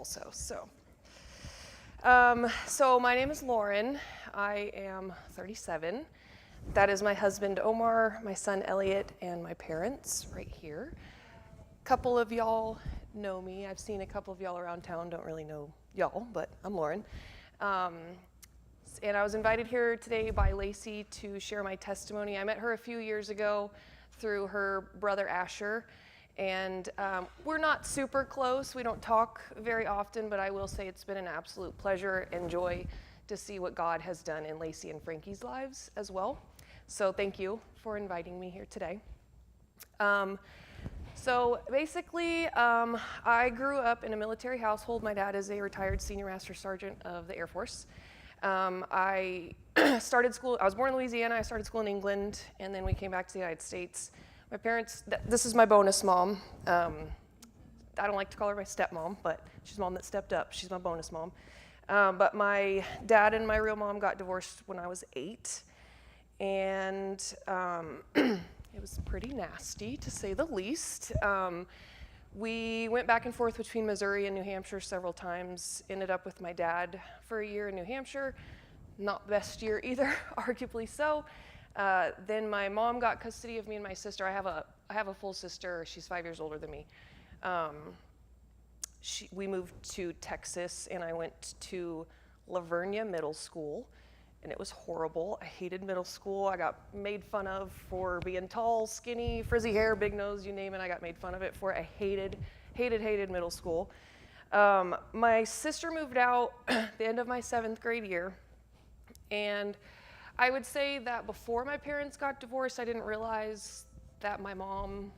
also. So my name is Lauren. I am 37. That is my husband Omar, my son Elliot, and my parents right here. A couple of y'all know me. I've seen a couple of y'all around town. Don't really know y'all, but I'm Lauren. And I was invited here today by Lacey to share my testimony. I met her a few years ago through her brother Asher, and we're not super close. We don't talk very often, but I will say it's been an absolute pleasure and joy to see what God has done in Lacey and Frankie's lives as well. So thank you for inviting me here today. So basically, I grew up in a military household. My dad is a retired senior master sergeant of the Air Force. I started school, I was born in Louisiana, I started school in England, and then we came back to the United States. My parents, this is my bonus mom. I don't like to call her my stepmom, but she's the mom that stepped up. She's my bonus mom. But my dad and my real mom got divorced when I was 8, and it was pretty nasty, to say the least. We went back and forth between Missouri and New Hampshire several times, ended up with my dad for a year in New Hampshire. Not the best year either, arguably so. Then my mom got custody of me and my sister. I have a full sister. She's 5 years older than me. We moved to Texas, and I went to Lavernia Middle School, and it was horrible. I hated middle school. I got made fun of for being tall, skinny, frizzy hair, big nose, you name it. I got made fun of it for it. I hated middle school. My sister moved out at the end of my 7th grade year, and I would say that before my parents got divorced, I didn't realize that my mom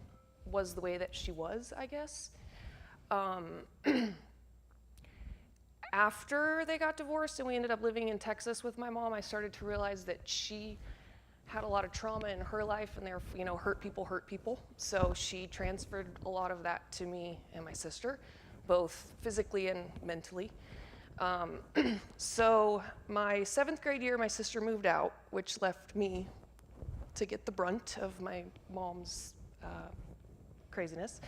was the way that she was, I guess. After they got divorced and we ended up living in Texas with my mom, I started to realize that she had a lot of trauma in her life, and hurt people. So she transferred a lot of that to me and my sister, both physically and mentally. So my 7th grade year, my sister moved out, which left me to get the brunt of my mom's craziness.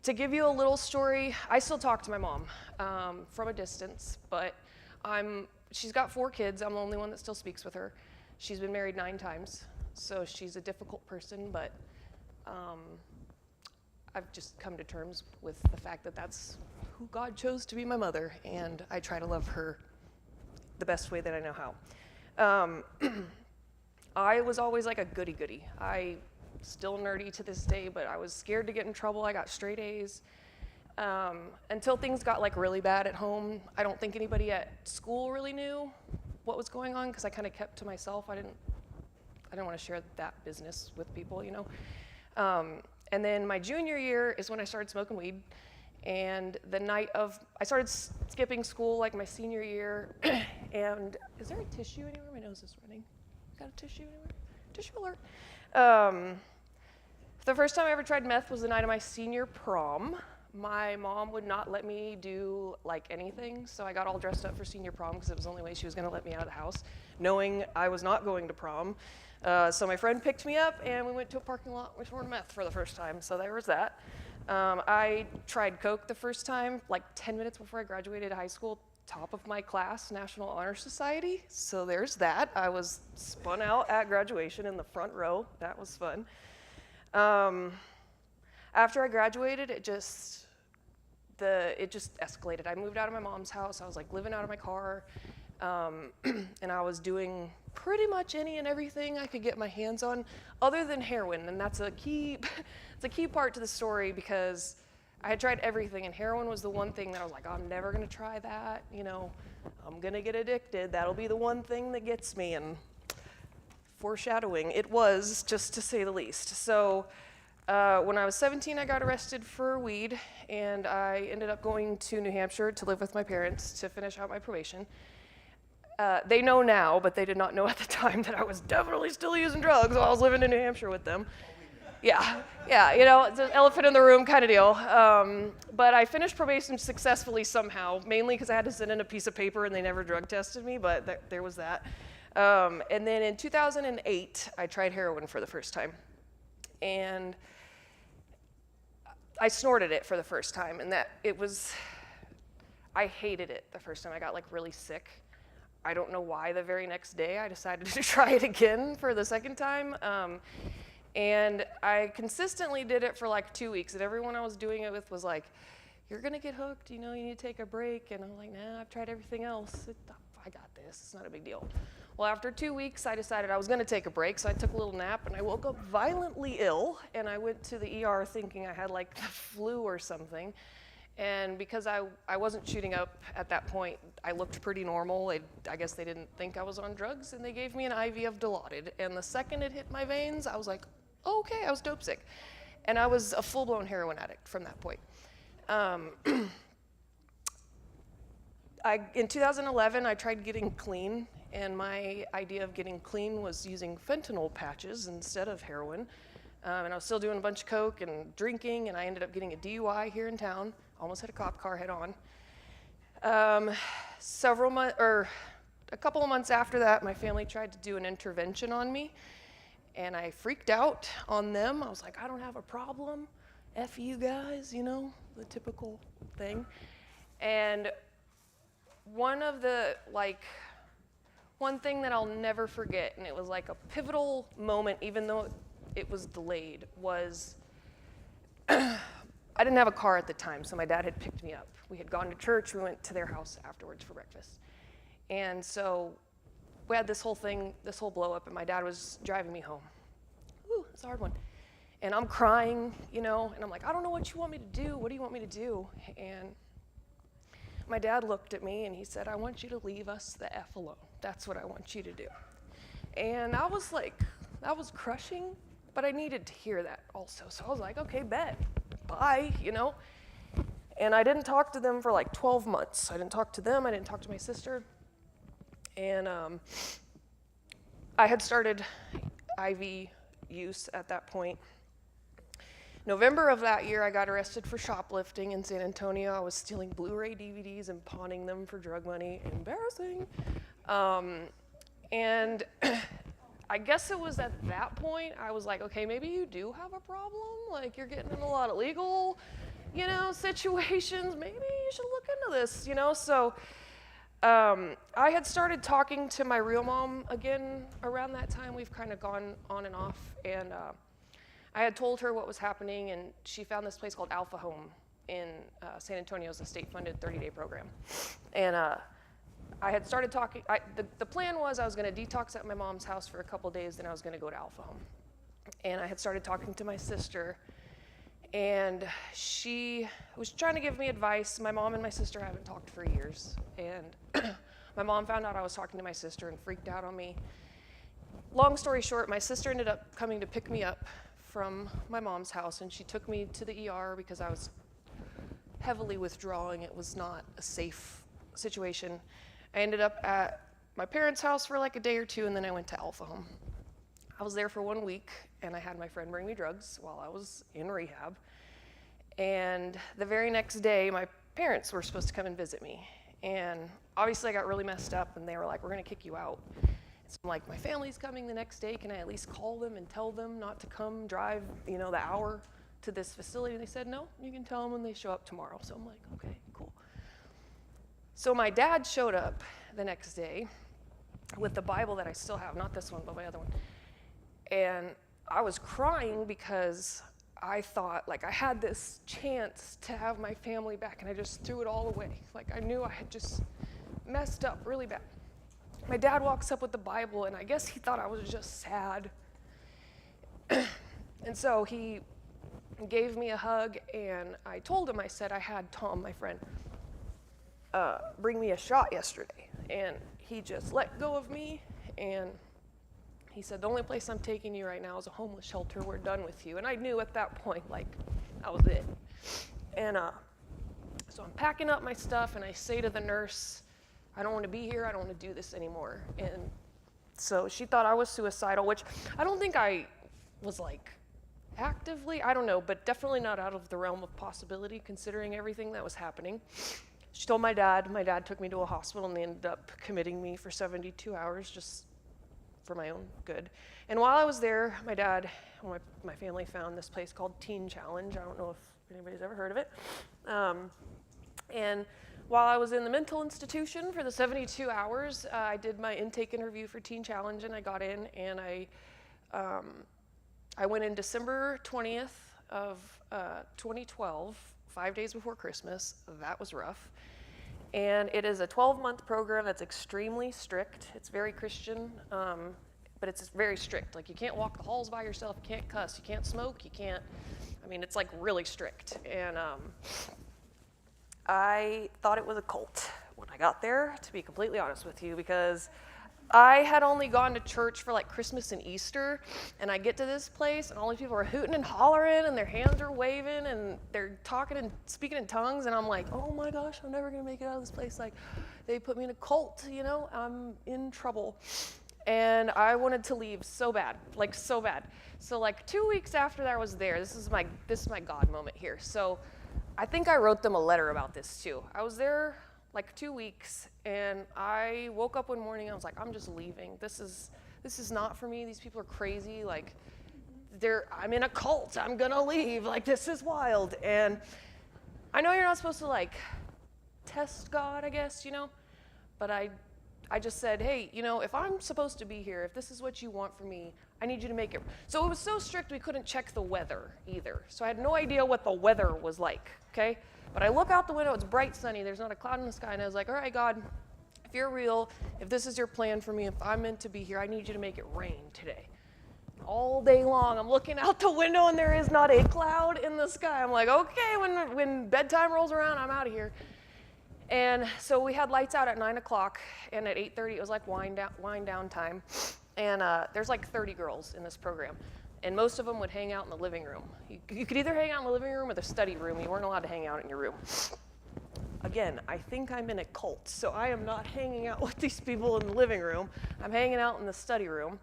To give you a little story, I still talk to my mom from a distance, but she's got 4 kids. I'm the only one that still speaks with her. She's been married 9 times, so she's a difficult person, but I've just come to terms with the fact that that's who God chose to be my mother, and I try to love her the best way that I know how. I was always like a goody-goody. Still nerdy to this day, but I was scared to get in trouble. I got straight A's until things got really bad at home. I don't think anybody at school really knew what was going on because I kind of kept to myself. I didn't want to share that business with people, And then my junior year is when I started smoking weed, and I started skipping school my senior year. And is there a tissue anywhere? My nose is running. Got a tissue anywhere? Tissue alert. The first time I ever tried meth was the night of my senior prom. My mom would not let me do anything, so I got all dressed up for senior prom because it was the only way she was going to let me out of the house, knowing I was not going to prom. So my friend picked me up, and we went to a parking lot with more meth for the first time, so there was that. I tried coke the first time, 10 minutes before I graduated high school, top of my class, National Honor Society, so there's that. I was spun out at graduation in the front row. That was fun. After I graduated, it just escalated. I moved out of my mom's house. I was living out of my car, and I was doing pretty much any and everything I could get my hands on, other than heroin. And that's a key part to the story because I had tried everything, and heroin was the one thing that I was I'm never gonna try that. I'm gonna get addicted. That'll be the one thing that gets me. And foreshadowing, it was, just to say the least. So when I was 17, I got arrested for weed, and I ended up going to New Hampshire to live with my parents to finish out my probation. They know now, but they did not know at the time that I was definitely still using drugs while I was living in New Hampshire with them. Yeah, it's an elephant in the room kind of deal. But I finished probation successfully somehow, mainly because I had to send in a piece of paper and they never drug tested me, but there was that. And then in 2008, I tried heroin for the first time. And I snorted it for the first time, and that it was, I hated it the first time. I got like really sick. I don't know why the very next day I decided to try it again for the second time. And I consistently did it for like 2 weeks, and everyone I was doing it with was like, you're gonna get hooked, you know, you need to take a break. And I'm like, nah, I've tried everything else. I got this, it's not a big deal. Well, after 2 weeks, I decided I was gonna take a break, so I took a little nap, and I woke up violently ill, and I went to the ER thinking I had like the flu or something. And because I wasn't shooting up at that point, I looked pretty normal. I guess they didn't think I was on drugs, and they gave me an IV of Dilaudid. And the second it hit my veins, I was like, okay, I was dope sick. And I was a full-blown heroin addict from that point. In 2011, I tried getting clean, and my idea of getting clean was using fentanyl patches instead of heroin. And I was still doing a bunch of coke and drinking, and I ended up getting a DUI here in town. Almost hit a cop car head on. A couple of months after that, my family tried to do an intervention on me, and I freaked out on them. I was like, I don't have a problem. F you guys, you know, the typical thing. And one thing that I'll never forget, and it was like a pivotal moment, even though it was delayed, was I didn't have a car at the time, so my dad had picked me up. We had gone to church, we went to their house afterwards for breakfast. And so we had this whole blow up, and my dad was driving me home. Ooh, it's a hard one. And I'm crying, you know, and I'm like, I don't know what you want me to do. What do you want me to do? And my dad looked at me and he said, I want you to leave us the F alone. That's what I want you to do. And I was like, that was crushing, but I needed to hear that also. So I was like, okay, bet. Bye, you know? And I didn't talk to them for like 12 months. I didn't talk to them, I didn't talk to my sister. And I had started IV use at that point. November of that year, I got arrested for shoplifting in San Antonio. I was stealing Blu-ray DVDs and pawning them for drug money. Embarrassing. And I guess it was at that point I was like, okay, maybe you do have a problem. Like, you're getting in a lot of legal, you know, situations. Maybe you should look into this, you know? So I had started talking to my real mom again around that time. We've kind of gone on and off. And I had told her what was happening, and she found this place called Alpha Home in San Antonio. It's a state-funded 30-day program. And I had started talking. The plan was I was going to detox at my mom's house for a couple days, then I was going to go to Alpha Home. And I had started talking to my sister, and she was trying to give me advice. My mom and my sister haven't talked for years, and my mom found out I was talking to my sister and freaked out on me. Long story short, my sister ended up coming to pick me up from my mom's house, and she took me to the ER because I was heavily withdrawing. It was not a safe situation. I ended up at my parents' house for like a day or two, and then I went to Alpha Home. I was there for 1 week, and I had my friend bring me drugs while I was in rehab. And the very next day, my parents were supposed to come and visit me. And obviously I got really messed up, and they were like, we're gonna kick you out. So I'm like, my family's coming the next day. Can I at least call them and tell them not to come drive, you know, the hour to this facility? And they said, no, you can tell them when they show up tomorrow. So I'm like, okay, cool. So my dad showed up the next day with the Bible that I still have, not this one, but my other one. And I was crying because I thought, like, I had this chance to have my family back, and I just threw it all away. Like, I knew I had just messed up really bad. My dad walks up with the Bible, and I guess he thought I was just sad. And so he gave me a hug, and I told him, I said, I had Tom, my friend, bring me a shot yesterday. And he just let go of me, and he said, the only place I'm taking you right now is a homeless shelter. We're done with you. And I knew at that point, like, that was it. And so I'm packing up my stuff, and I say to the nurse, I don't want to be here. I don't want to do this anymore. And so she thought I was suicidal, which I don't think I was, like, actively, I don't know, but definitely not out of the realm of possibility considering everything that was happening. She told my dad. My dad took me to a hospital, and they ended up committing me for 72 hours just for my own good. And while I was there, my dad and my family found this place called Teen Challenge. I don't know if anybody's ever heard of it. And while I was in the mental institution for the 72 hours, I did my intake interview for Teen Challenge, and I got in, and I went in December 20th of 2012, 5 days before Christmas. That was rough. And it is a 12-month program that's extremely strict. It's very Christian, but it's very strict. Like, you can't walk the halls by yourself, you can't cuss, you can't smoke, you can't, I mean, it's like really strict. And I thought it was a cult when I got there, to be completely honest with you, because I had only gone to church for like Christmas and Easter, and I get to this place and all these people are hooting and hollering and their hands are waving and they're talking and speaking in tongues, and I'm like, oh my gosh, I'm never gonna make it out of this place. Like, they put me in a cult, you know, I'm in trouble. And I wanted to leave so bad, like so bad. So like 2 weeks after that I was there, this is my God moment here. So I think I wrote them a letter about this too. I was there like 2 weeks, and I woke up one morning and I was like, I'm just leaving. This is not for me. These people are crazy. Like, I'm in a cult. I'm gonna leave. Like, this is wild. And I know you're not supposed to like test God, I guess, you know, but I just said, hey, you know, if I'm supposed to be here, if this is what you want for me, I need you to make it. So it was so strict we couldn't check the weather either. So I had no idea what the weather was like, okay? But I look out the window, it's bright sunny, there's not a cloud in the sky, and I was like, all right, God, if you're real, if this is your plan for me, if I'm meant to be here, I need you to make it rain today. All day long, I'm looking out the window and there is not a cloud in the sky. I'm like, okay, when bedtime rolls around, I'm out of here. And so we had lights out at 9 o'clock, and at 8:30 it was like wind down time. And there's like 30 girls in this program. And most of them would hang out in the living room. You could either hang out in the living room or the study room. You weren't allowed to hang out in your room. Again, I think I'm in a cult, so I am not hanging out with these people in the living room. I'm hanging out in the study room.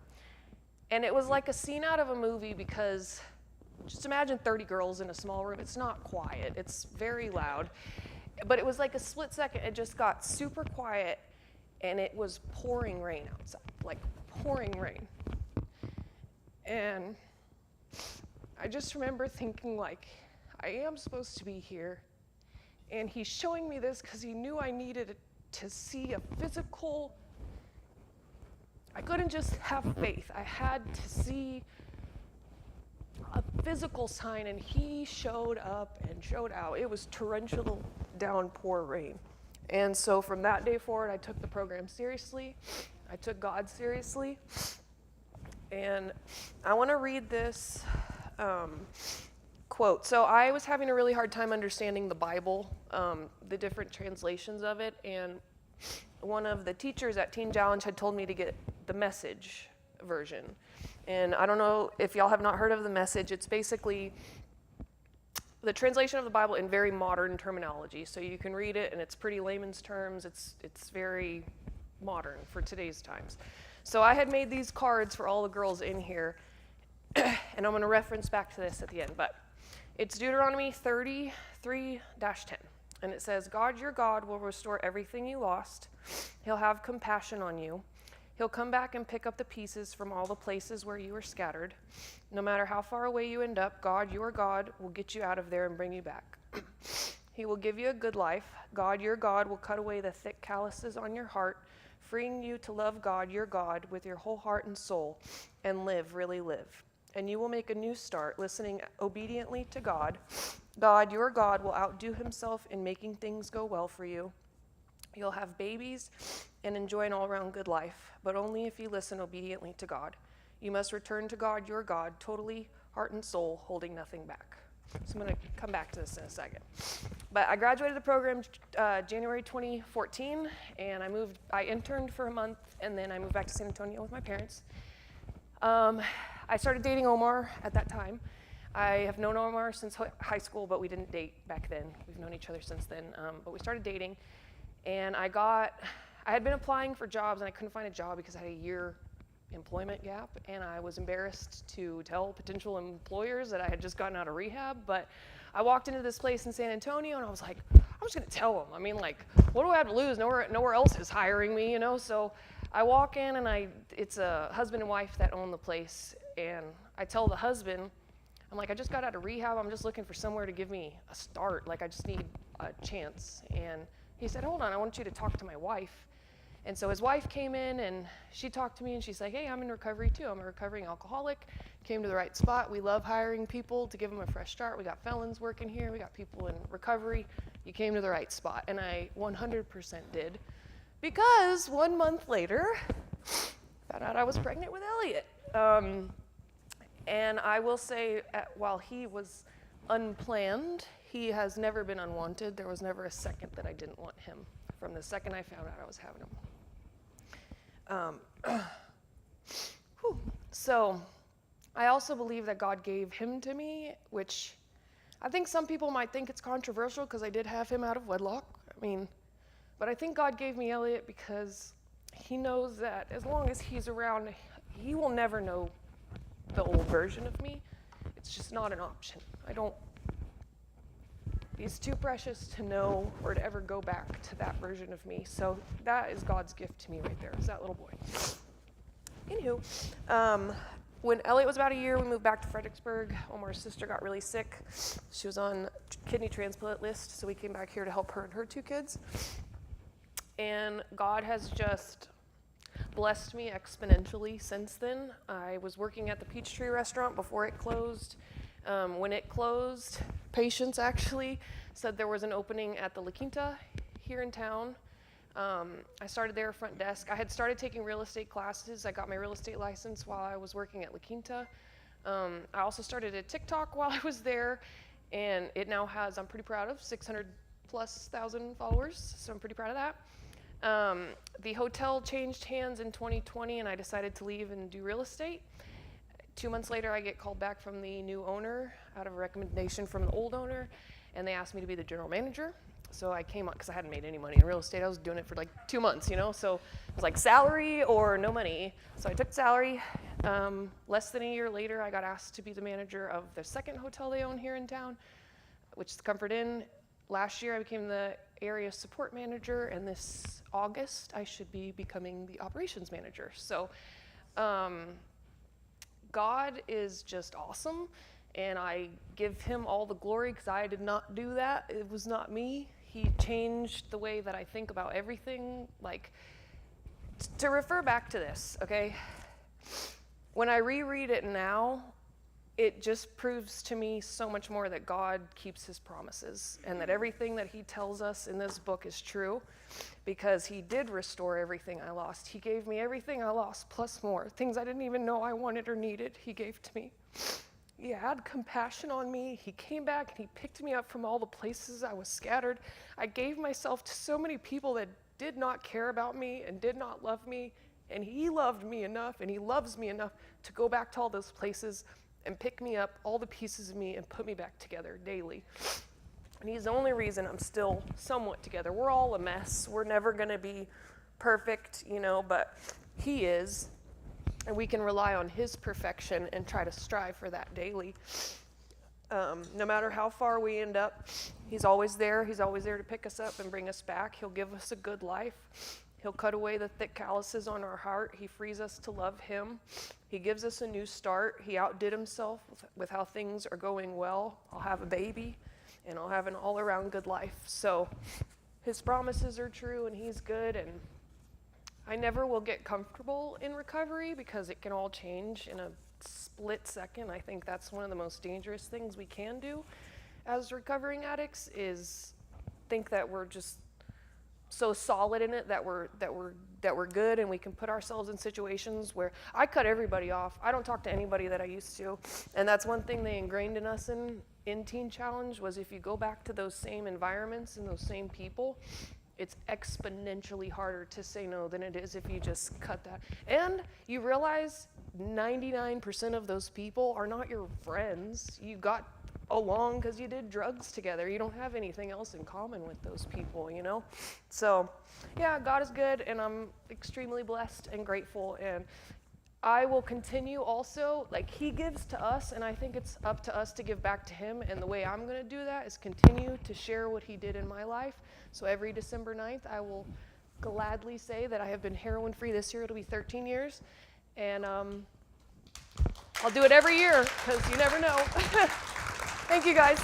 And it was like a scene out of a movie, because just imagine 30 girls in a small room. It's not quiet. It's very loud. But it was like a split second. It just got super quiet, and it was pouring rain outside, like pouring rain. And I just remember thinking, like, I am supposed to be here, and he's showing me this because he knew I needed to see a physical. I couldn't just have faith. I had to see a physical sign, and he showed up and showed out. It was torrential downpour rain. And so from that day forward, I took the program seriously. I took God seriously. And I want to read this quote. So I was having a really hard time understanding the Bible, the different translations of it, and one of the teachers at Teen Challenge had told me to get the Message version. And I don't know if y'all have not heard of the Message. It's basically the translation of the Bible in very modern terminology. So you can read it, and it's pretty layman's terms. It's very modern for today's times. So I had made these cards for all the girls in here, and I'm going to reference back to this at the end. But it's Deuteronomy 33-10, and it says, God, your God, will restore everything you lost. He'll have compassion on you. He'll come back and pick up the pieces from all the places where you were scattered. No matter how far away you end up, God, your God, will get you out of there and bring you back. He will give you a good life. God, your God, will cut away the thick calluses on your heart, freeing you to love God, your God, with your whole heart and soul, and really live. And you will make a new start, listening obediently to God. God, your God, will outdo himself in making things go well for you. You'll have babies and enjoy an all-around good life, but only if you listen obediently to God. You must return to God, your God, totally, heart and soul, holding nothing back. So I'm going to come back to this in a second. But I graduated the program January 2014, and I interned for a month, and then I moved back to San Antonio with my parents. I started dating Omar at that time. I have known Omar since high school, but we didn't date back then. We've known each other since then, but we started dating. And I had been applying for jobs, and I couldn't find a job because I had a year employment gap, and I was embarrassed to tell potential employers that I had just gotten out of rehab. But I walked into this place in San Antonio, and I was like, I'm just gonna tell them. I mean, like, what do I have to lose? Nowhere else is hiring me, you know? So I walk in, and it's a husband and wife that own the place, and I tell the husband, I'm like, I just got out of rehab. I'm just looking for somewhere to give me a start. Like, I just need a chance. And he said, hold on, I want you to talk to my wife. And so his wife came in and she talked to me and she's like, hey, I'm in recovery too. I'm a recovering alcoholic. Came to the right spot. We love hiring people to give them a fresh start. We got felons working here. We got people in recovery. You came to the right spot. And I 100% did, because 1 month later, found out I was pregnant with Elliot. And I will say, while he was unplanned, he has never been unwanted. There was never a second that I didn't want him. From the second I found out I was having him. So I also believe that God gave him to me, which I think some people might think it's controversial because I did have him out of wedlock. But I think God gave me Elliot because he knows that as long as he's around, he will never know the old version of me. It's just not an option. He's too precious to know or to ever go back to that version of me. So that is God's gift to me right there, is that little boy. Anywho, when Elliot was about a year, we moved back to Fredericksburg. Omar's sister got really sick. She was on kidney transplant list, so we came back here to help her and her 2 kids. And God has just blessed me exponentially since then. I was working at the Peachtree restaurant before it closed. When it closed, patients actually said there was an opening at the La Quinta here in town. I started there front desk. I had started taking real estate classes. I got my real estate license while I was working at La Quinta. I also started a TikTok while I was there, and it now has, I'm pretty proud of, 600,000+ followers, so I'm pretty proud of that. The hotel changed hands in 2020, and I decided to leave and do real estate. 2 months later, I get called back from the new owner out of a recommendation from the old owner, and they asked me to be the general manager. So I came up because I hadn't made any money in real estate. I was doing it for like 2 months, so it was like salary or no money. So I took salary. Less than a year later, I got asked to be the manager of the second hotel they own here in town, which is the Comfort Inn. Last year, I became the area support manager, and this August, I should be becoming the operations manager. So God is just awesome, and I give him all the glory because I did not do that. It was not me. He changed the way that I think about everything. Like, to refer back to this, okay? When I reread it now, it just proves to me so much more that God keeps his promises and that everything that he tells us in this book is true, because he did restore everything I lost. He gave me everything I lost plus more. Things I didn't even know I wanted or needed, he gave to me. He had compassion on me. He came back and he picked me up from all the places I was scattered. I gave myself to so many people that did not care about me and did not love me, and he loved me enough and he loves me enough to go back to all those places and pick me up, all the pieces of me, and put me back together daily. And he's the only reason I'm still somewhat together. We're all a mess. We're never gonna be perfect, but he is. And we can rely on his perfection and try to strive for that daily. No matter how far we end up, he's always there. He's always there to pick us up and bring us back. He'll give us a good life. He'll cut away the thick calluses on our heart. He frees us to love him. He gives us a new start. He outdid himself with how things are going well. I'll have a baby, and I'll have an all-around good life. So his promises are true, and he's good, and I never will get comfortable in recovery because it can all change in a split second. I think that's one of the most dangerous things we can do as recovering addicts, is think that we're just so solid in it that we're good, and we can put ourselves in situations where I cut everybody off. I don't talk to anybody that I used to, and that's one thing they ingrained in us in Teen Challenge, was if you go back to those same environments and those same people, it's exponentially harder to say no than it is if you just cut that. And you realize 99% of those people are not your friends. You got along because you did drugs together. You don't have anything else in common with those people, So, yeah, God is good, and I'm extremely blessed and grateful, and I will continue also, he gives to us, and I think it's up to us to give back to him, and the way I'm going to do that is continue to share what he did in my life. So every December 9th, I will gladly say that I have been heroin-free. This year it'll be 13 years, and I'll do it every year, because you never know. Thank you, guys.